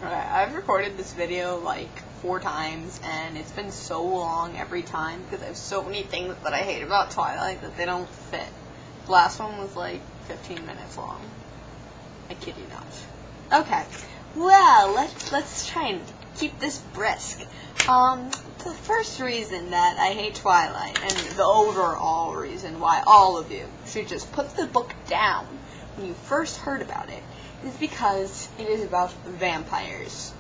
Okay, I've recorded this video like 4 times, and it's been so long every time because I have so many things that I hate about Twilight that they don't fit. The last one was like 15 minutes long. I kid you not. Okay, well, let's try and keep this brisk. The first reason that I hate Twilight, and the overall reason why all of you should just put the book down when you first heard about it, is because it is about vampires.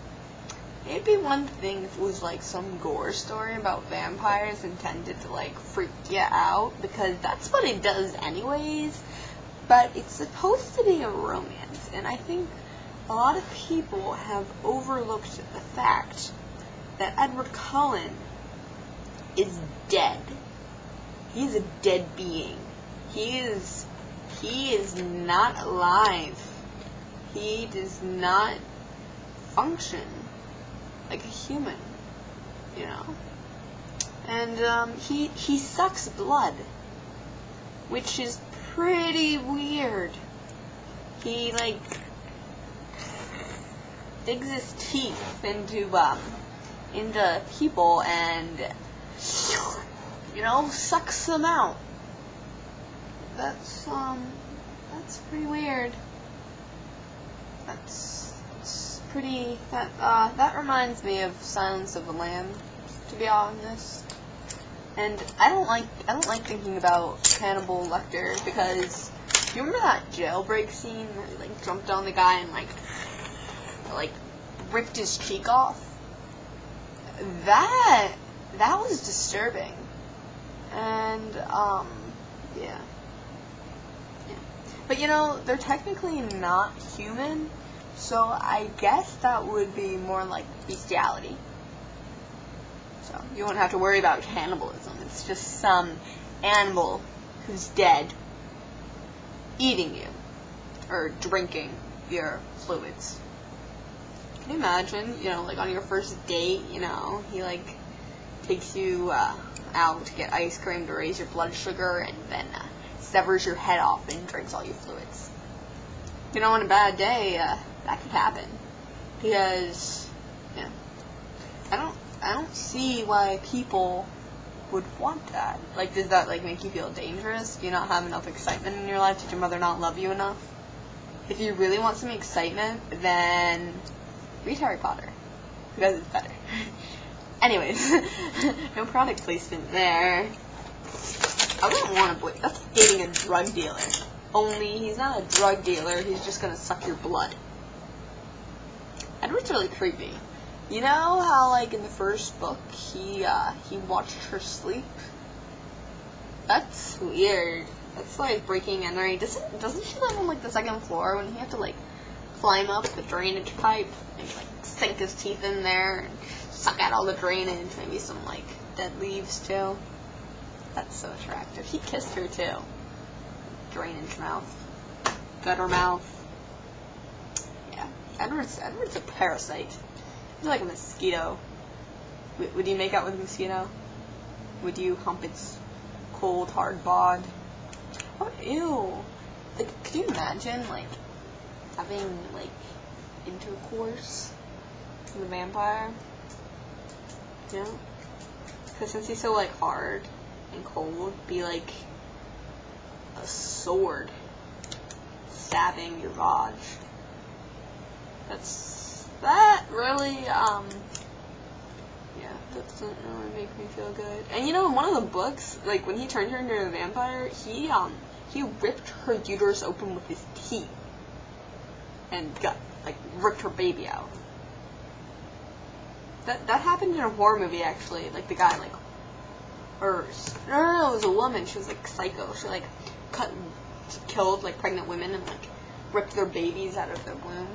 It'd be one thing if it was like some gore story about vampires intended to like freak you out, because that's what it does anyways, but it's supposed to be a romance, and I think a lot of people have overlooked the fact that Edward Cullen is dead. He's a dead being. He is not alive. He does not function like a human, you know? And, he sucks blood, which is pretty weird. He, like, digs his teeth into people and, you know, sucks them out. That's pretty weird. That's pretty, that reminds me of Silence of the Lambs, to be honest. And I don't like thinking about Hannibal Lecter, because you remember that jailbreak scene where he like jumped on the guy and like ripped his cheek off? That was disturbing. And yeah. But you know, they're technically not human, so I guess that would be more like bestiality. So you won't have to worry about cannibalism. It's just some animal who's dead eating you or drinking your fluids. Can you imagine, you know, like on your first date, you know, he like takes you out to get ice cream to raise your blood sugar, and then severs your head off and drinks all your fluids. You know, on a bad day, that could happen. Because, yeah, I don't see why people would want that. Like, does that, like, make you feel dangerous? Do you not have enough excitement in your life? Did your mother not love you enough? If you really want some excitement, then read Harry Potter, because it's better. Anyways, no product placement there. I wouldn't want a boy. That's like dating a drug dealer. Only he's not a drug dealer, he's just gonna suck your blood. Edward's really creepy. You know how, like, in the first book, he watched her sleep? That's weird. That's, like, breaking entering. Doesn't she live on, like, the 2nd floor when he had to, like, climb up the drainage pipe and, like, sink his teeth in there and suck out all the drainage, maybe some, like, dead leaves, too? That's so attractive. He kissed her, too. Drainage mouth. Gutter mouth. Yeah. Edward's a parasite. He's like a mosquito. Would you make out with a mosquito? Would you hump its cold, hard bod? Oh, ew. Like, could you imagine, like, having, like, intercourse with a vampire? You know? Because since he's so, like, hard and cold, be like a sword stabbing your vag. That really, yeah, that doesn't really make me feel good. And you know, in one of the books, like, when he turned her into a vampire, he ripped her uterus open with his teeth and ripped her baby out. That happened in a horror movie, actually. Like, the guy, like, or, no, it was a woman. She was, like, psycho. She, like, killed, like, pregnant women and, like, ripped their babies out of their womb.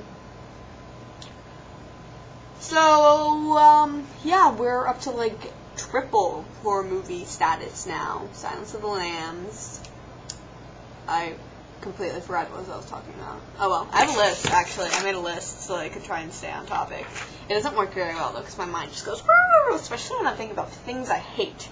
So, yeah, we're up to, like, triple horror movie status now. Silence of the Lambs. I completely forgot what I was talking about. Oh, well, I have a list, actually. I made a list so I could try and stay on topic. It doesn't work very well, though, because my mind just goes, especially when I'm thinking about things I hate.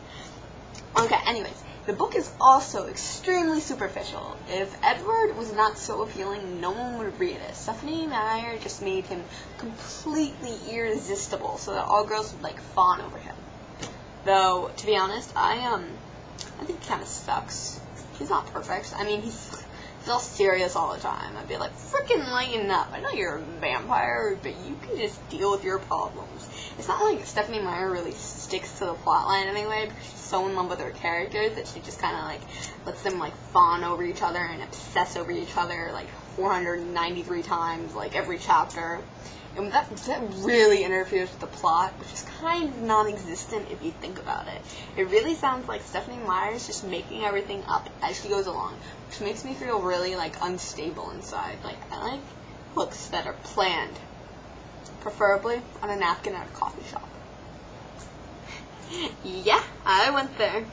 Okay, anyways, The book is also extremely superficial. If Edward was not so appealing, no one would read it. Stephanie Meyer just made him completely irresistible so that all girls would, like, fawn over him. Though, to be honest, I think he kind of sucks. He's not perfect. I mean, he's all serious all the time. I'd be like, frickin' lighten up. I know you're a vampire, but you can just deal with your problems. It's not like Stephanie Meyer really sticks to the plotline anyway, because she's so in love with her characters that she just kind of, like, lets them, like, fawn over each other and obsess over each other, like, 493 times, like, every chapter. And that really interferes with the plot, which is kind of non-existent if you think about it. It really sounds like Stephanie Meyer is just making everything up as she goes along, which makes me feel really, like, unstable inside. Like, I like books that are planned, preferably on a napkin at a coffee shop. Yeah, I went there.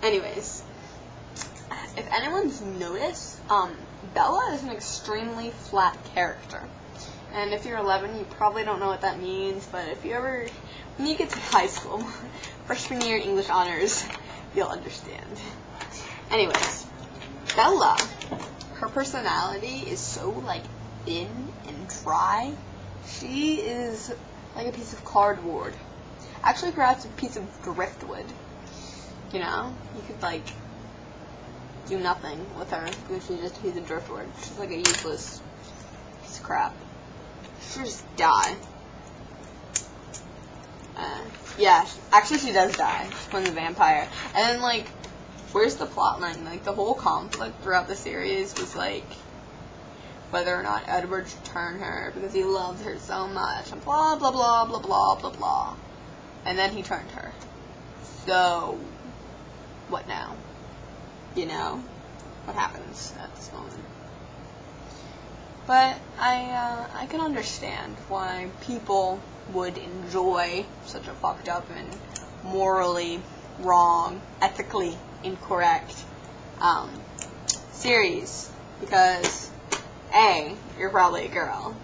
Anyways, if anyone's noticed, Bella is an extremely flat character. And if you're 11, you probably don't know what that means, but if you ever, when you get to high school, freshman year English honors, you'll understand. Anyways, Bella, her personality is so, like, thin and dry. She is like a piece of cardboard. Actually, perhaps a piece of driftwood. You know? You could, like, do nothing with her because she's just a piece of driftwood. She's like a useless piece of crap. She'll just die. Yeah, actually she does die. She's playing the vampire. And then, like, where's the plot line? Like, the whole conflict throughout the series was, like, whether or not Edward should turn her because he loves her so much. And blah, blah, blah, blah, blah, blah, blah. And then he turned her. So, what now? You know? What happens at this moment? But I can understand why people would enjoy such a fucked up and morally wrong, ethically incorrect series. Because A, you're probably a girl.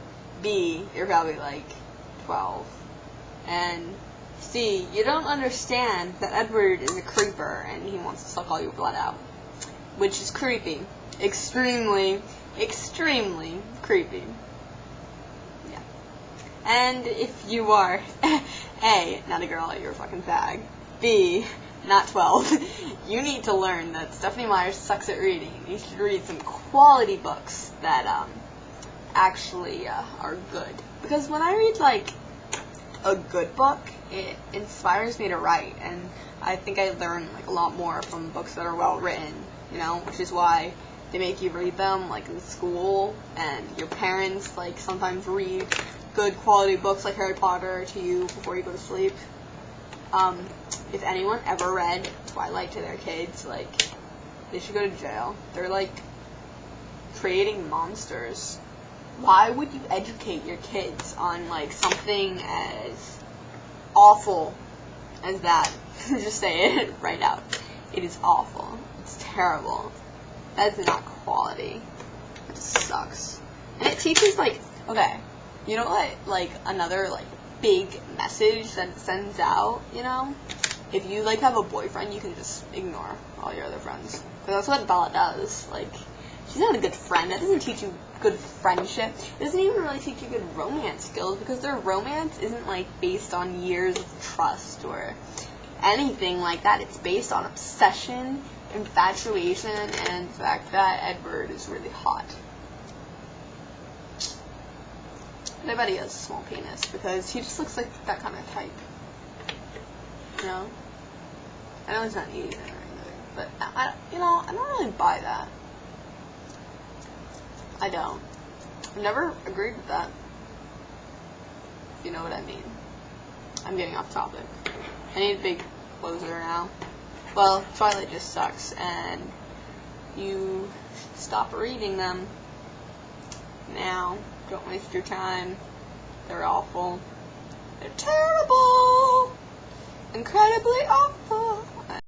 B, you're probably like 12. And C, you don't understand that Edward is a creeper and he wants to suck all your blood out. Which is creepy. Extremely creepy. Yeah. And if you are A, not a girl, you're a fucking fag. B, not 12. You need to learn that Stephanie Meyer sucks at reading. You should read some quality books that actually are good. Because when I read, like, a good book, it inspires me to write, and I think I learn, like, a lot more from books that are well written, you know, which is why they make you read them, like, in school, and your parents, like, sometimes read good quality books like Harry Potter to you before you go to sleep. If anyone ever read Twilight to their kids, like, they should go to jail. They're, like, creating monsters. Why would you educate your kids on, like, something as awful as that? Just say it right out. It is awful. It's terrible. That is not quality. It sucks. And it teaches, like, okay, you know what, like, another, like, big message that it sends out, you know? If you, like, have a boyfriend, you can just ignore all your other friends. Because that's what Bella does. Like, she's not a good friend. That doesn't teach you good friendship. It doesn't even really teach you good romance skills, because their romance isn't, like, based on years of trust or anything like that. It's based on obsession, infatuation, and the fact that Edward is really hot. And I bet he has a small penis, because he just looks like that kind of type. You know? I know he's not Asian or anything, but I don't really buy that. I don't. I've never agreed with that. If you know what I mean. I'm getting off topic. I need a big closer now. Well, Twilight just sucks, and you should stop reading them now. Don't waste your time. They're awful. They're terrible! Incredibly awful!